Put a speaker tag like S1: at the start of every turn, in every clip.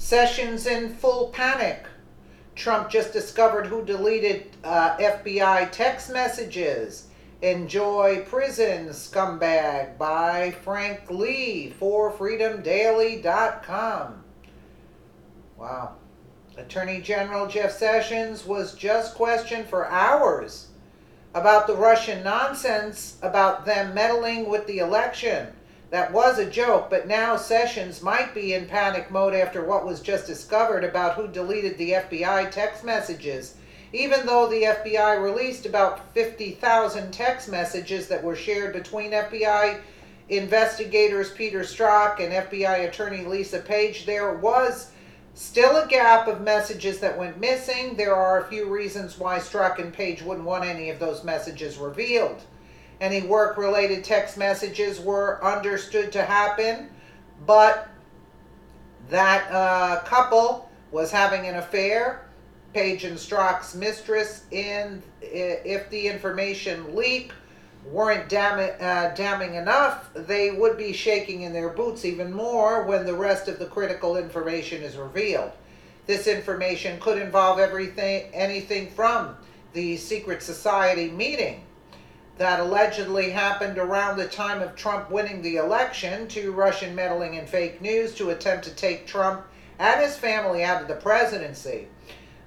S1: Sessions in full panic. Trump just discovered who deleted FBI text messages. Enjoy Prison, Scumbag by Frank Lee for freedomdaily.com. Wow. Attorney General Jeff Sessions was just questioned for hours about the Russian nonsense about them meddling with the election. That was a joke, but now Sessions might be in panic mode after what was just discovered about who deleted the FBI text messages. Even though the FBI released about 50,000 text messages that were shared between FBI investigators Peter Strzok and FBI attorney Lisa Page, there was still a gap of messages that went missing. There are a few reasons why Strzok and Page wouldn't want any of those messages revealed. Any work-related text messages were understood to happen, but that couple was having an affair. Page and Strzok's mistress, if the information leak weren't damning enough, they would be shaking in their boots even more when the rest of the critical information is revealed. This information could involve anything from the secret society meeting that allegedly happened around the time of Trump winning the election, to Russian meddling and fake news to attempt to take Trump and his family out of the presidency.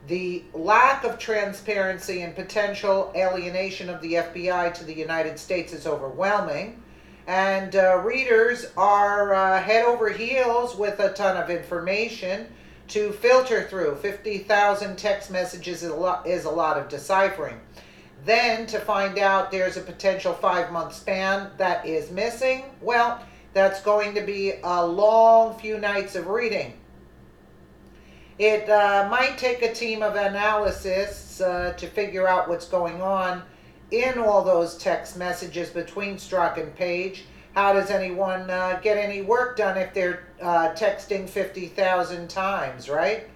S1: The lack of transparency and potential alienation of the FBI to the United States is overwhelming, and readers are head over heels with a ton of information to filter through. 50,000 text messages is a lot of deciphering. Then to find out there's a potential 5-month span that is missing, well, that's going to be a long few nights of reading. It might take a team of analysts to figure out what's going on in all those text messages between Strzok and Page. How does anyone get any work done if they're texting 50,000 times, right?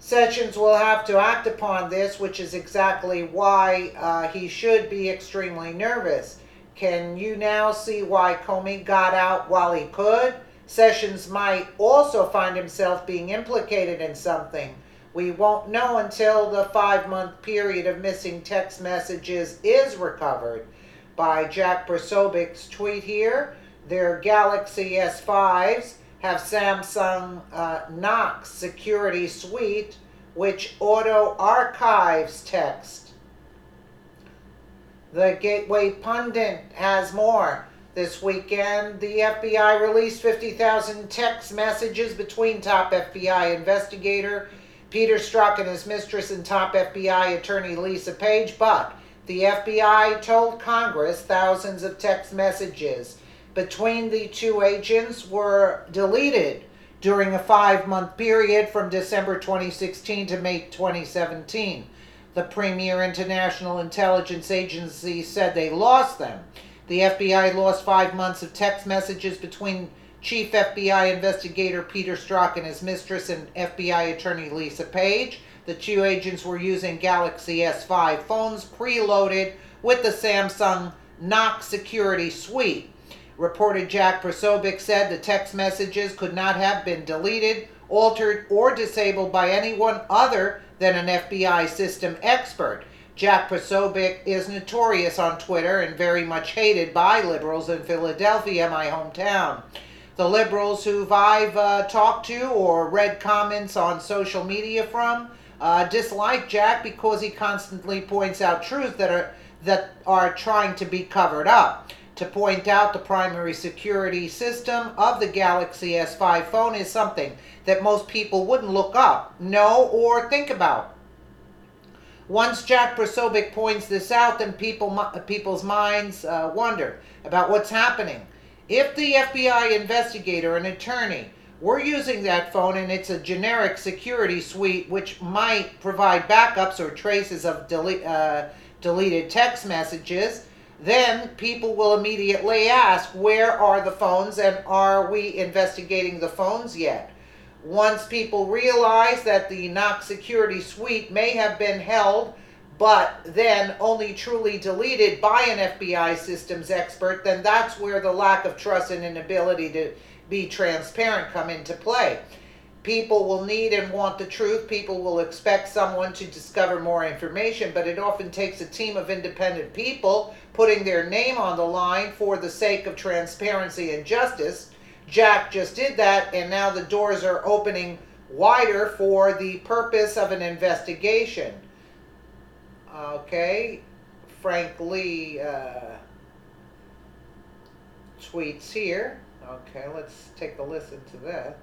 S1: Sessions will have to act upon this, which is exactly why he should be extremely nervous. Can you now see why Comey got out while he could? Sessions might also find himself being implicated in something. We won't know until the 5-month period of missing text messages is recovered. By Jack Posobiec's tweet here, their Galaxy S5s have Samsung Knox security suite, which auto-archives text. The Gateway Pundit has more. This weekend, the FBI released 50,000 text messages between top FBI investigator Peter Strzok and his mistress and top FBI attorney Lisa Page, but the FBI told Congress thousands of text messages between the two agents were deleted during a 5-month period from December 2016 to May 2017. The premier international intelligence agency said they lost them. The FBI lost 5 months of text messages between Chief FBI Investigator Peter Strzok and his mistress and FBI Attorney Lisa Page. The two agents were using Galaxy S5 phones preloaded with the Samsung Knox security suite. Reporter Jack Posobiec said the text messages could not have been deleted, altered, or disabled by anyone other than an FBI system expert. Jack Posobiec is notorious on Twitter and very much hated by liberals in Philadelphia, my hometown. The liberals who I've talked to or read comments on social media from dislike Jack because he constantly points out truths that are trying to be covered up. To point out the primary security system of the Galaxy S5 phone is something that most people wouldn't look up, know, or think about. Once Jack Posobiec points this out, then people's minds wonder about what's happening. If the FBI investigator and attorney were using that phone and it's a generic security suite which might provide backups or traces of deleted text messages, then people will immediately ask, where are the phones and are we investigating the phones yet? Once people realize that the Knox security suite may have been held but then only truly deleted by an FBI systems expert, then that's where the lack of trust and inability to be transparent come into play. People will need and want the truth. People will expect someone to discover more information, but it often takes a team of independent people putting their name on the line for the sake of transparency and justice. Jack just did that, and now the doors are opening wider for the purpose of an investigation. Okay, Frank Lee tweets here. Okay, let's take a listen to that.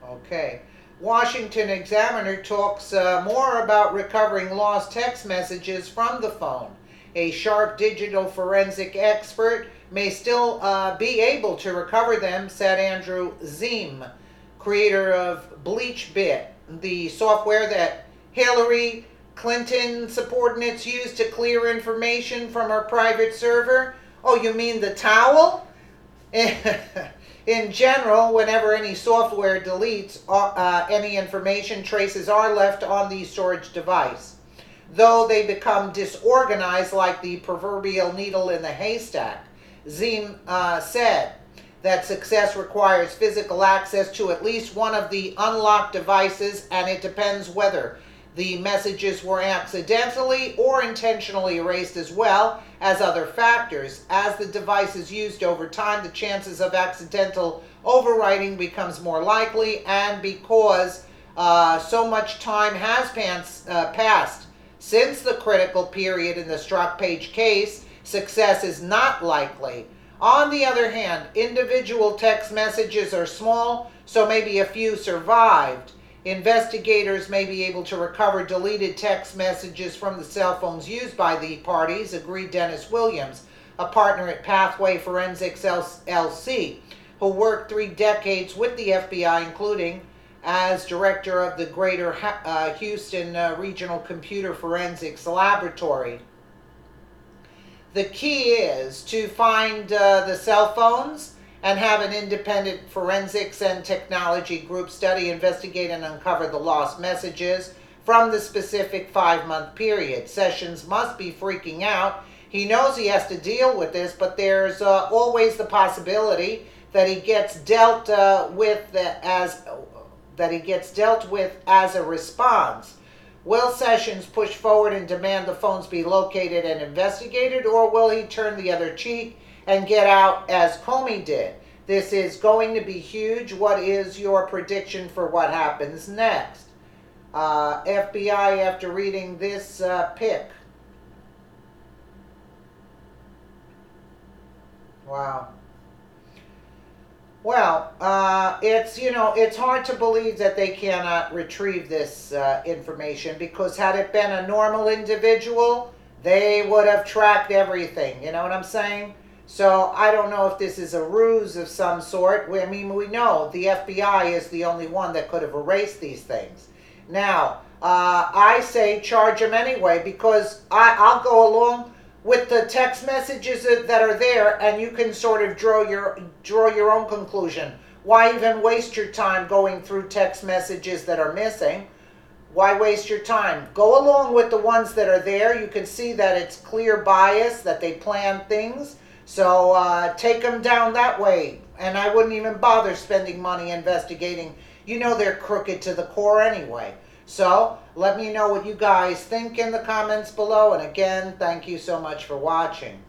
S1: Okay. Washington Examiner talks more about recovering lost text messages from the phone. A sharp digital forensic expert may still be able to recover them, said Andrew Zeem, creator of BleachBit, the software that Hillary Clinton subordinates used to clear information from her private server. Oh, you mean the towel? In general, whenever any software deletes any information, traces are left on the storage device. Though they become disorganized like the proverbial needle in the haystack, Zeem said that success requires physical access to at least one of the unlocked devices, and it depends whether the messages were accidentally or intentionally erased, as well as other factors. As the device is used over time, the chances of accidental overwriting becomes more likely, and because so much time has passed since the critical period in the Strzok Page case, success is not likely. On the other hand, individual text messages are small, so maybe a few survived. Investigators may be able to recover deleted text messages from the cell phones used by the parties, agreed Dennis Williams, a partner at Pathway Forensics LC, who worked 3 decades with the FBI, including as director of the Greater Houston Regional Computer Forensics Laboratory. The key is to find the cell phones and have an independent forensics and technology group study, investigate, and uncover the lost messages from the specific 5-month period. Sessions must be freaking out. He knows he has to deal with this, but there's always the possibility that he gets dealt with as a response. Will Sessions push forward and demand the phones be located and investigated, or will he turn the other cheek and get out as Comey did? This is going to be huge. What is your prediction for what happens next? FBI, after reading this pic. Wow. Well, it's hard to believe that they cannot retrieve this information, because had it been a normal individual, they would have tracked everything. You know what I'm saying? So I don't know if this is a ruse of some sort. We know the FBI is the only one that could have erased these things. Now, I say charge them anyway, because I'll go along with the text messages that are there, and you can sort of draw your own conclusion. Why even waste your time going through text messages that are missing? Why waste your time? Go along with the ones that are there. You can see that it's clear bias, that they plan things. So take them down that way. And I wouldn't even bother spending money investigating. You know they're crooked to the core anyway. So let me know what you guys think in the comments below. And again, thank you so much for watching.